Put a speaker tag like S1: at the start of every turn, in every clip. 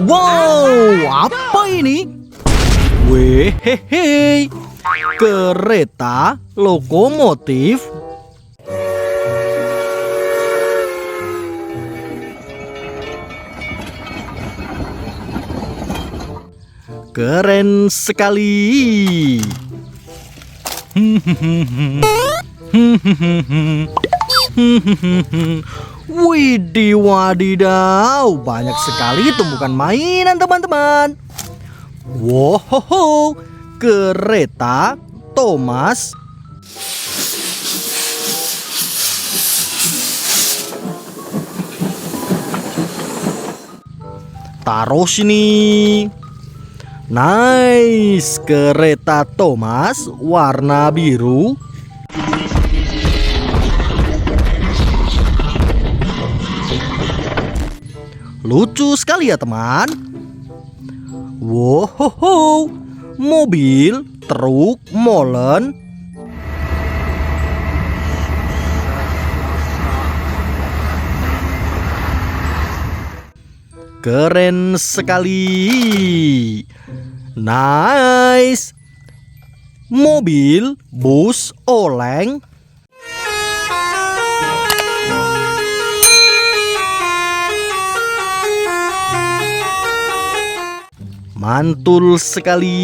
S1: Wow, apa ini? Wehehe, kereta lokomotif. Keren sekali. Widih wadidaw, banyak sekali tumpukan mainan teman-teman. Wow, kereta Thomas. Taruh sini. Nice, kereta Thomas warna biru. Lucu sekali ya teman. Wow, mobil truk molen. Keren sekali. Nice. Mobil bus oleng. Mantul sekali.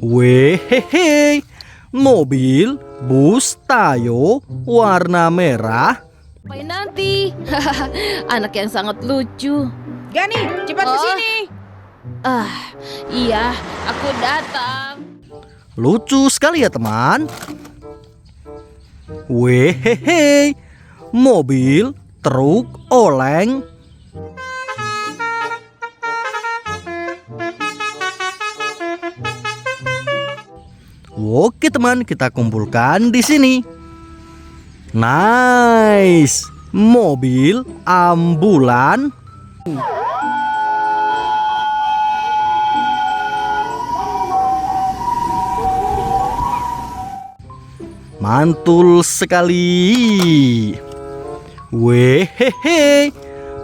S1: Wehehe, mobil bus Tayo warna merah.
S2: Sampai nanti. Anak yang sangat lucu.
S3: Gani, cepat ke sini.
S2: Iya, aku datang.
S1: Lucu sekali ya teman. Wehehe, mobil truk oleng. Oke teman, kita kumpulkan di sini. Nice, mobil ambulan. Mantul sekali. Wehehe,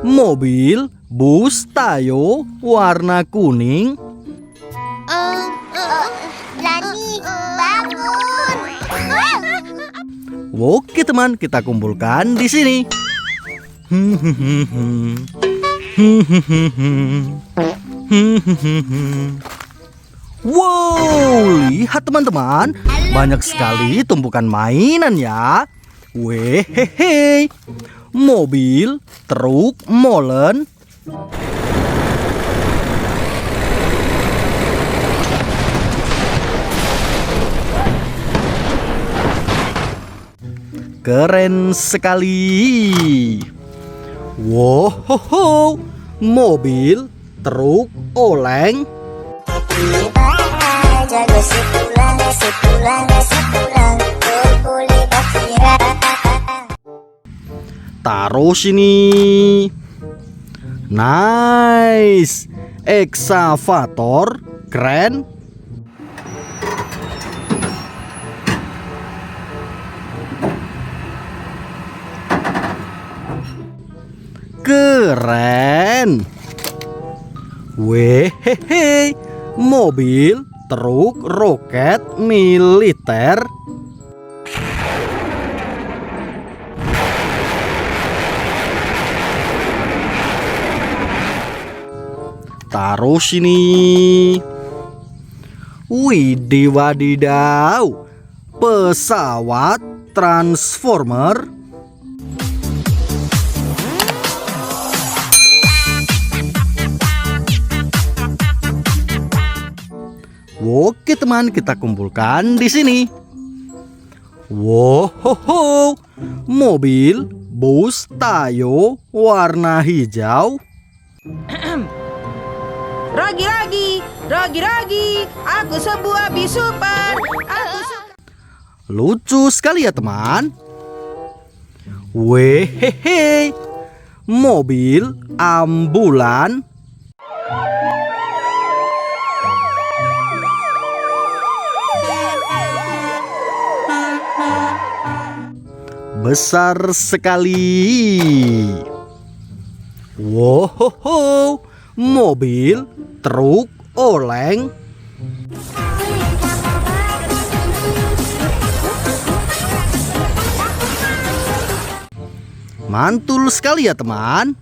S1: mobil bus Tayo warna kuning.
S4: Lani, bangun.
S1: Oke teman, kita kumpulkan di sini. Wow, lihat teman-teman, banyak sekali tumpukan mainan ya. Wehehe, mobil truk molen. Keren sekali. Wow, mobil truk oleng. Taruh sini. Nice, eksavator keren. Keren. Wehehe, mobil truk roket militer. Taruh sini. Widih wadidaw, pesawat transformer. Oke teman, kita kumpulkan di sini. Wow, mobil bus Tayo warna hijau.
S3: Ragi, aku sebuah bis super.
S1: Lucu sekali ya teman. Wehehe, mobil ambulan. besar sekali. Wow, mobil, truk, oleng. Mantul sekali ya teman.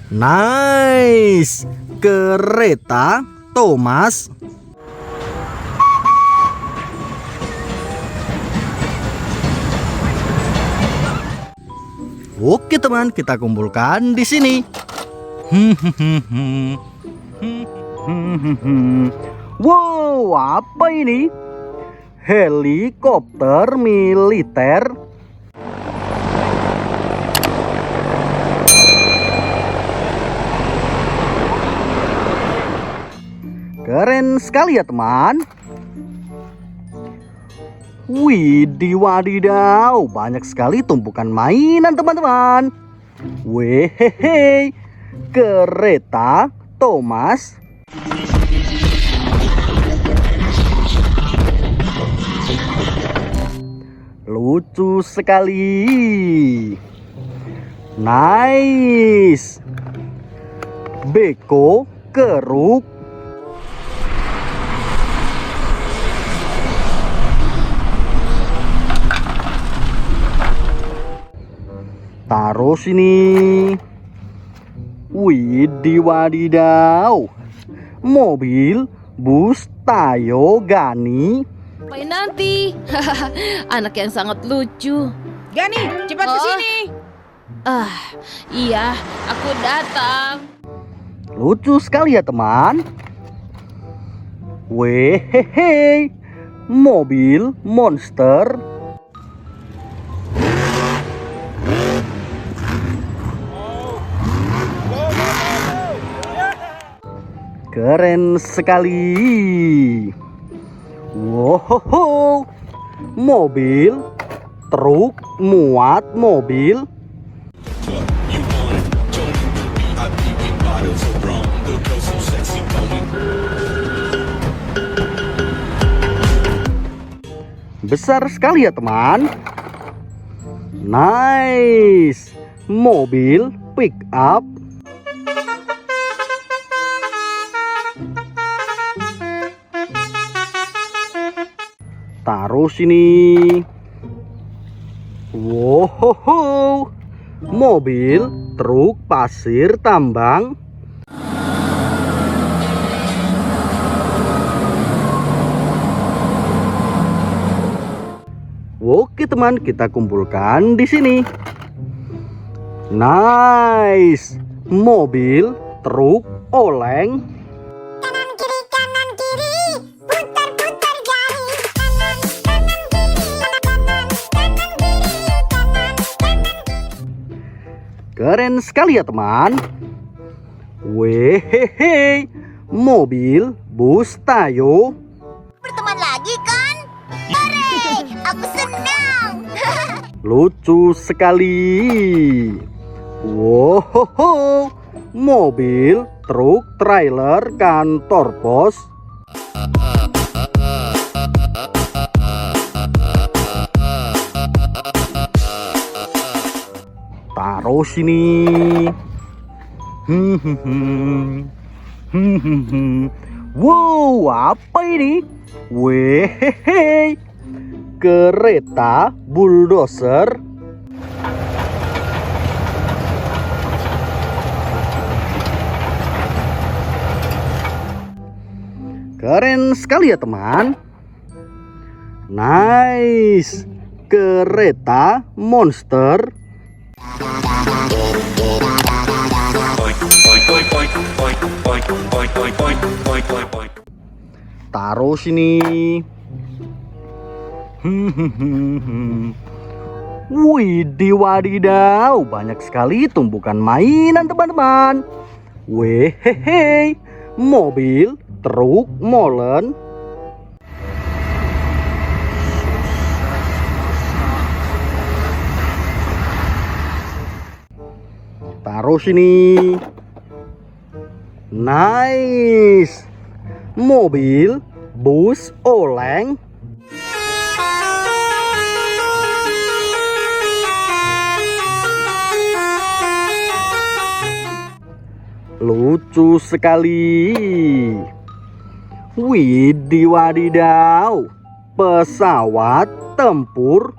S1: Nice, kereta Thomas. Oke teman, kita kumpulkan di sini. Wow, apa ini? Helikopter militer. Keren sekali ya teman. Widih wadidaw, banyak sekali tumpukan mainan teman-teman. Wehehe, kereta Thomas. Lucu sekali. Nice. Beko keruk. Taruh sini. Widih wadidaw. Mobil bus Tayo Gani.
S2: Sampai nanti. Anak yang sangat lucu.
S3: Gani, cepat ke sini.
S2: Iya, aku datang.
S1: Lucu sekali ya teman. Wehehe, mobil monster. Keren sekali. Wow, mobil, truk muat mobil. Besar sekali ya teman. Nice, mobil pick up. Taruh sini. Wow, mobil truk pasir tambang. Oke teman, kita kumpulkan di sini. Nice, mobil truk oleng.
S4: Kanan kiri, putar-putar jari. Kanan kiri, kanan kiri.
S1: Keren sekali ya teman. Wehehe, mobil bus Tayo.
S4: Berteman lagi kan? Hore, aku senang.
S1: Lucu sekali. Wow, mobil truk trailer kantor pos. Taruh sini. Wow, apa ini? Wehehe, kereta bulldozer. Keren sekali ya teman. Nice, kereta monster. Taruh sini. Widih wadidaw, banyak sekali tumpukan mainan teman-teman. Wehehe, mobil truk molen. Taruh sini. Nice, mobil bus oleng. Lucu sekali. Widih wadidaw, pesawat tempur.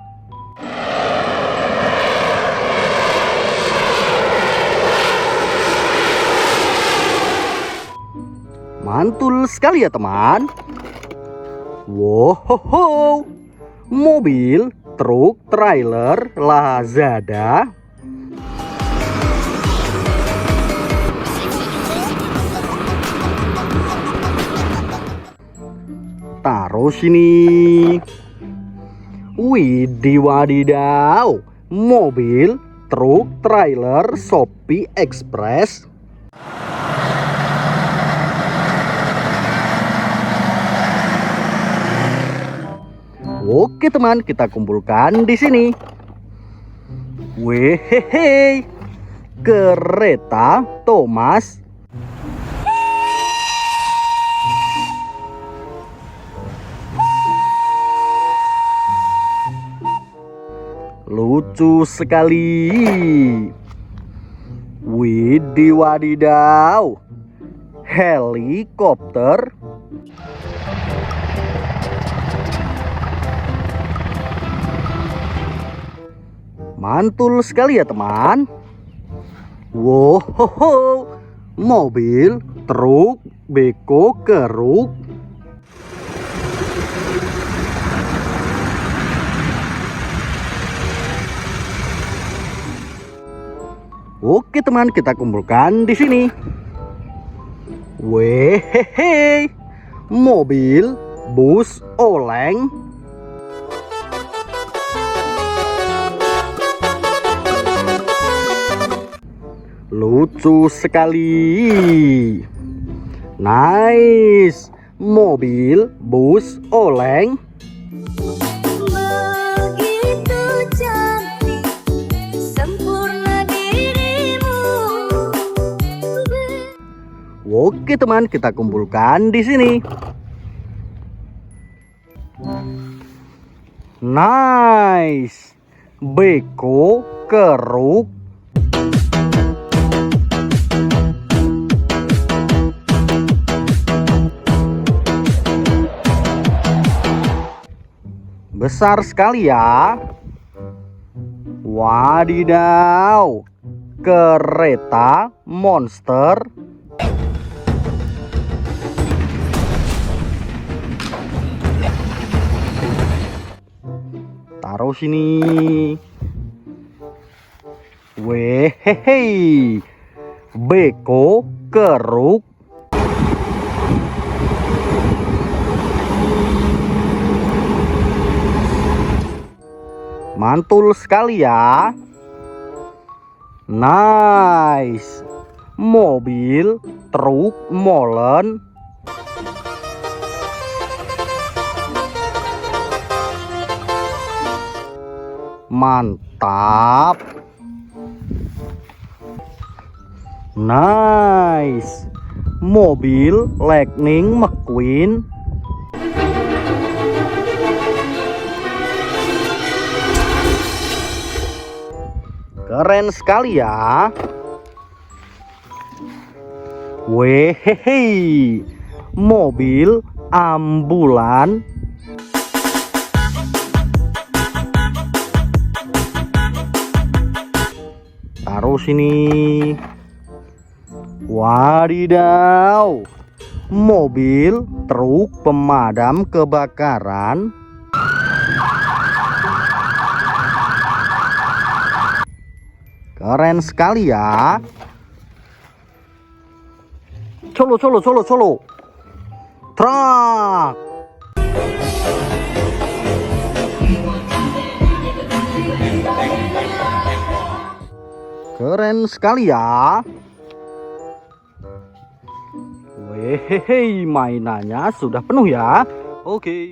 S1: Mantul sekali ya teman. Wow, mobil, truk, trailer, Lazada. Taruh sini. Widih wadidaw, mobil, truk, trailer, Shopee Express. Oke teman, kita kumpulkan di sini. Wehehe, kereta Thomas. Lucu sekali. Widih wadidaw, helikopter. Mantul sekali ya teman. Wow, mobil, truk, beko, keruk. Oke teman, kita kumpulkan di sini. Wehehe, mobil, bus, oleng. Lucu sekali. Nice, mobil, bus, oleng.
S4: Begitu cantik, sempurna dirimu.
S1: Oke teman, kita kumpulkan di sini. Nice, beko, keruk. Besar sekali ya. Wadidaw, kereta monster. Taruh sini. Wehehe, beko, keruk. Mantul sekali ya. Nice, mobil, truk, molen. Mantap. Nice, mobil, Lightning McQueen. Keren sekali ya. Wehehe, mobil ambulan. Taruh sini. Wadidaw, mobil truk pemadam kebakaran. Keren sekali ya. Colo. Truk. Keren sekali ya. Wehehe, mainannya sudah penuh ya. Oke.